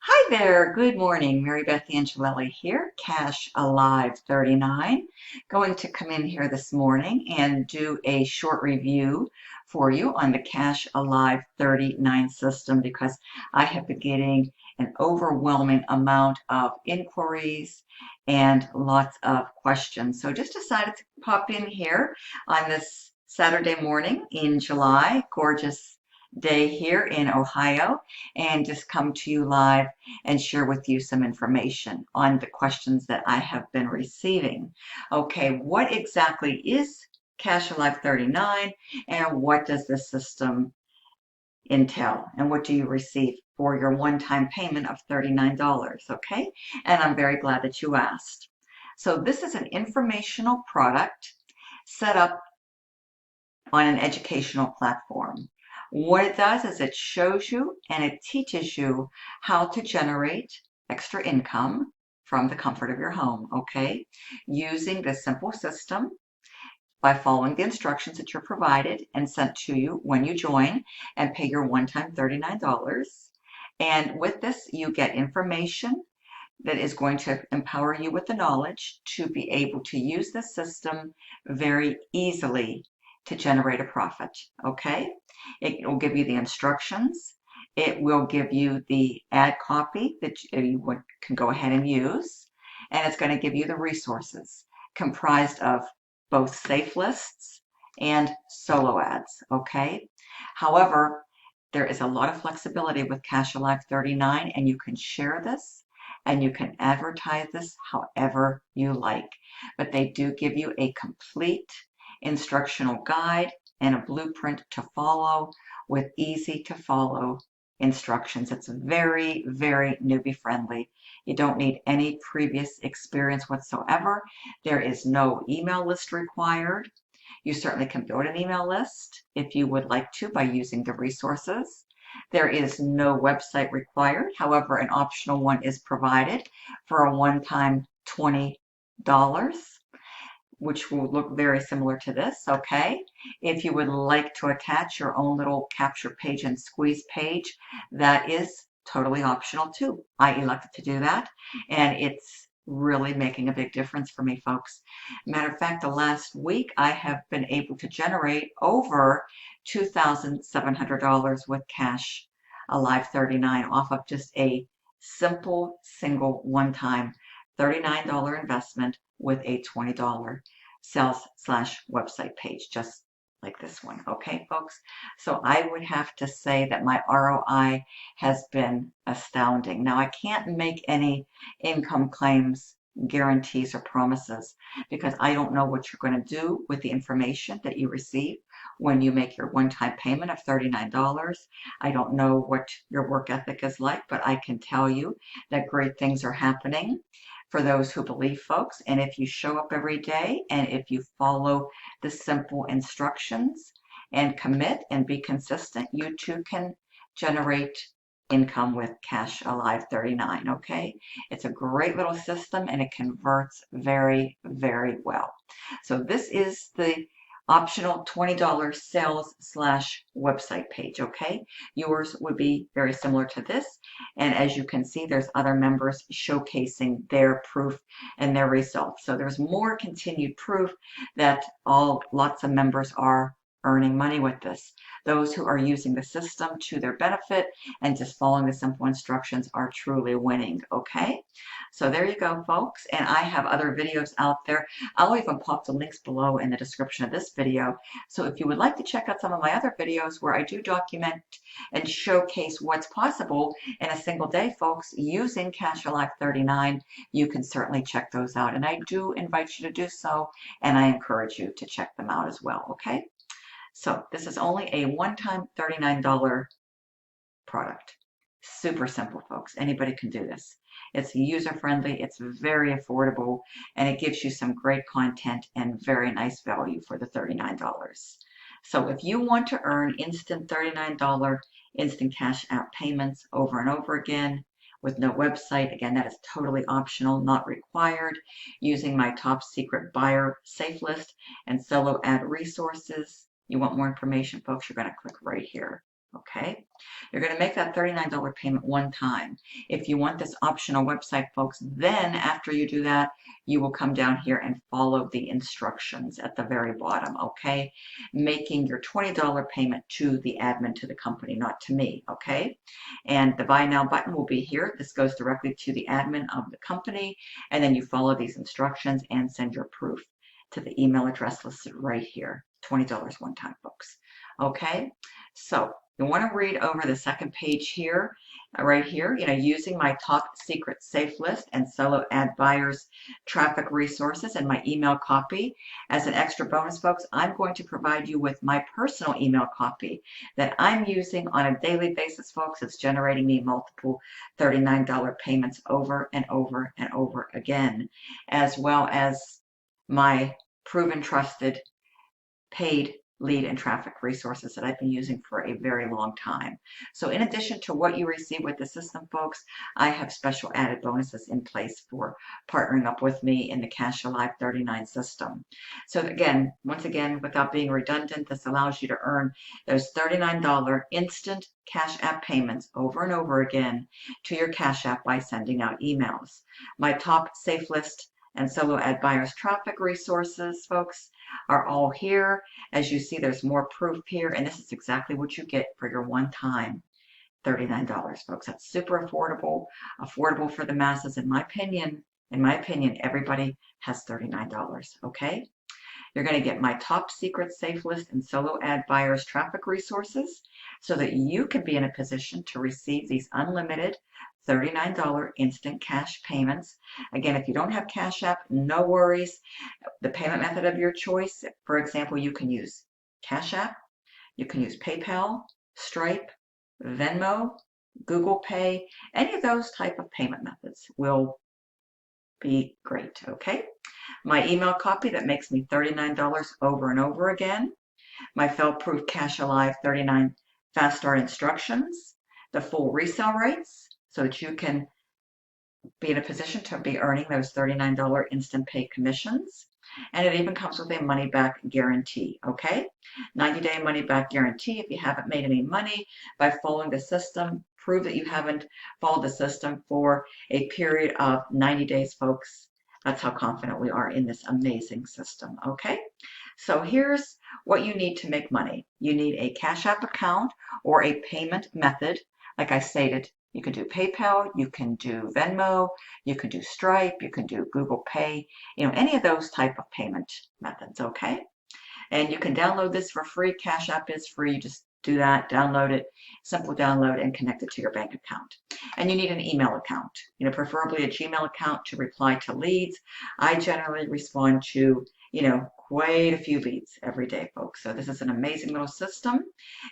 Hi there, good morning. Marybeth Angelelli here, CashAlive39. Going to come in here this morning and do a short review for you on the CashAlive39 system because I have been getting an overwhelming amount of inquiries and lots of questions. So just decided to pop in here on this Saturday morning in July, gorgeous day here in Ohio, and just come to you live and share with you some information on the questions that I have been receiving. Okay, what exactly is CashAlive39 and what does the system entail? And what do you receive for your one-time payment of $39? Okay, and I'm very glad that you asked. So this is an informational product set up on an educational platform. What it does is it shows you and it teaches you how to generate extra income from the comfort of your home, okay? Using this simple system by following the instructions that you're provided and sent to you when you join and pay your one-time $39. And with this, you get information that is going to empower you with the knowledge to be able to use the system very easily to generate a profit. Okay? It will give you the instructions. It will give you the ad copy that you can go ahead and use. And it's going to give you the resources comprised of both safe lists and solo ads. Okay? However, there is a lot of flexibility with CashAlive39, and you can share this and you can advertise this however you like. But they do give you a complete instructional guide and a blueprint to follow with easy to follow instructions. It's very, very newbie friendly. You don't need any previous experience whatsoever. There is no email list required. You certainly can build an email list if you would like to by using the resources. There is no website required. However, an optional one is provided for a one-time $20, which will look very similar to this, okay? If you would like to attach your own little capture page and squeeze page, that is totally optional too. I elected to do that, and it's really making a big difference for me, folks. Matter of fact, the last week I have been able to generate over $2,700 with CashAlive39 off of just a simple, single, one-time $39 investment with a $20 sales/website page, just like this one. Okay, folks? So I would have to say that my ROI has been astounding. Now, I can't make any income claims, guarantees, or promises because I don't know what you're going to do with the information that you receive when you make your one-time payment of $39. I don't know what your work ethic is like, but I can tell you that great things are happening for those who believe, folks. And if you show up every day and if you follow the simple instructions and commit and be consistent, you too can generate income with CashAlive39, okay? It's a great little system and it converts very, very well. So this is the optional $20 sales/website page, okay? Yours would be very similar to this. And as you can see, there's other members showcasing their proof and their results. So there's more continued proof that lots of members are earning money with this. Those who are using the system to their benefit and just following the simple instructions are truly winning, okay? So there you go, folks. And I have other videos out there. I'll even pop the links below in the description of this video. So if you would like to check out some of my other videos where I do document and showcase what's possible in a single day, folks, using CashAlive39, you can certainly check those out. And I do invite you to do so, and I encourage you to check them out as well, okay? So this is only a one-time $39 product. Super simple, folks. Anybody can do this. It's user-friendly, it's very affordable, and it gives you some great content and very nice value for the $39. So if you want to earn instant $39 instant cash out payments over and over again with no website, again, that is totally optional, not required, using my top secret buyer safe list and solo ad resources. You want more information, folks, you're going to click right here. Okay, you're going to make that $39 payment one time. If you want this optional website, folks, then after you do that, you will come down here and follow the instructions at the very bottom, okay? Making your $20 payment to the admin, to the company, not to me, okay? And the Buy Now button will be here. This goes directly to the admin of the company, and then you follow these instructions and send your proof to the email address listed right here. $20 one time, folks. Okay, so you want to read over the second page here, right here, using my top secret safe list and solo ad buyers traffic resources and my email copy. As an extra bonus, folks, I'm going to provide you with my personal email copy that I'm using on a daily basis, folks. It's generating me multiple $39 payments over and over and over again, as well as my proven, trusted, paid lead and traffic resources that I've been using for a very long time. So in addition to what you receive with the system, folks, I have special added bonuses in place for partnering up with me in the CashAlive39 system. So again, once again, without being redundant, this allows you to earn those $39 instant Cash App payments over and over again to your Cash App by sending out emails. My top safe list and solo ad buyers traffic resources, folks, are all here. As you see, there's more proof here, and this is exactly what you get for your one-time $39, folks. That's super affordable for the masses. In my opinion, everybody has $39, okay? You're going to get my top secret safe list and solo ad buyers traffic resources so that you can be in a position to receive these unlimited $39 instant cash payments. Again, if you don't have Cash App, no worries. The payment method of your choice, for example, you can use Cash App, you can use PayPal, Stripe, Venmo, Google Pay. Any of those type of payment methods will be great, okay? My email copy that makes me $39 over and over again. My fail-proof CashAlive39 Fast Start instructions. The full resale rates so that you can be in a position to be earning those $39 instant pay commissions. And it even comes with a money-back guarantee, okay? 90-day money-back guarantee. If you haven't made any money by following the system, prove that you haven't followed the system for a period of 90 days, folks. That's how confident we are in this amazing system, okay? So here's what you need to make money. You need a Cash App account or a payment method. Like I stated, you can do PayPal, you can do Venmo, you can do Stripe, you can do Google Pay, any of those type of payment methods, okay? And you can download this for free. Cash App is free. You just do that, download it, simple download, and connect it to your bank account. And you need an email account, preferably a Gmail account to reply to leads. I generally respond to, quite a few leads every day, folks. So this is an amazing little system,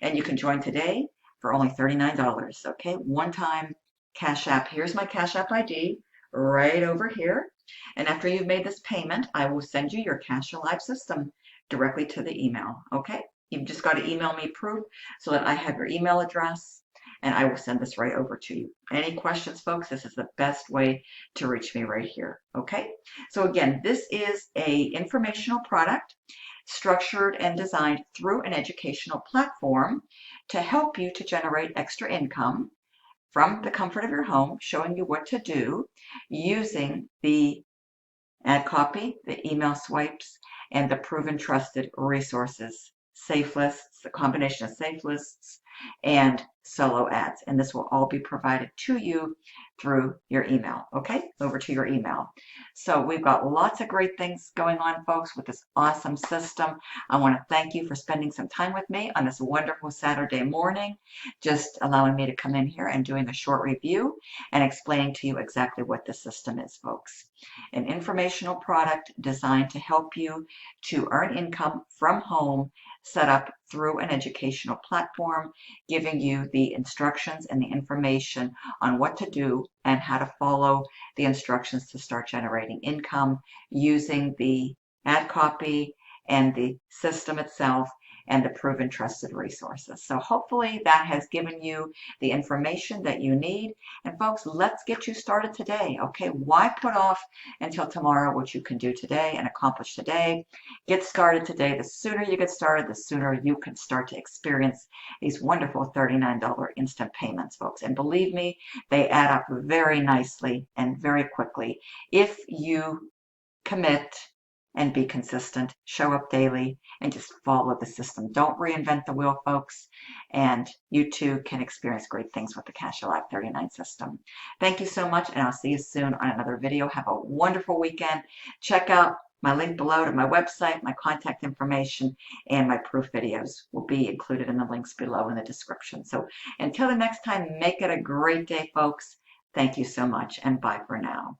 and you can join today for only $39, okay? One-time Cash App. Here's my Cash App ID right over here. And after you've made this payment, I will send you your CashAlive system directly to the email, okay? You've just got to email me proof so that I have your email address, and I will send this right over to you. Any questions, folks? This is the best way to reach me right here, okay? So again, this is a informational product structured and designed through an educational platform to help you to generate extra income from the comfort of your home, showing you what to do using the ad copy, the email swipes, and the proven trusted resources, safe lists, a combination of safe lists and solo ads. And this will all be provided to you through your email, okay? Over to your email. So we've got lots of great things going on, folks, with this awesome system. I want to thank you for spending some time with me on this wonderful Saturday morning, just allowing me to come in here and doing a short review and explaining to you exactly what the system is, folks. An informational product designed to help you to earn income from home, set up through an educational platform, giving you the instructions and the information on what to do and how to follow the instructions to start generating income using the ad copy and the system itself and the proven trusted resources. So hopefully that has given you the information that you need. And folks, let's get you started today. Okay, why put off until tomorrow what you can do today and accomplish today? Get started today. The sooner you get started, the sooner you can start to experience these wonderful $39 instant payments, folks. And believe me, they add up very nicely and very quickly if you commit and be consistent, show up daily, and just follow the system. Don't reinvent the wheel, folks, and you too can experience great things with the CashAlive39 system. Thank you so much, and I'll see you soon on another video. Have a wonderful weekend. Check out my link below to my website, my contact information, and my proof videos will be included in the links below in the description. So until the next time, make it a great day, folks. Thank you so much, and bye for now.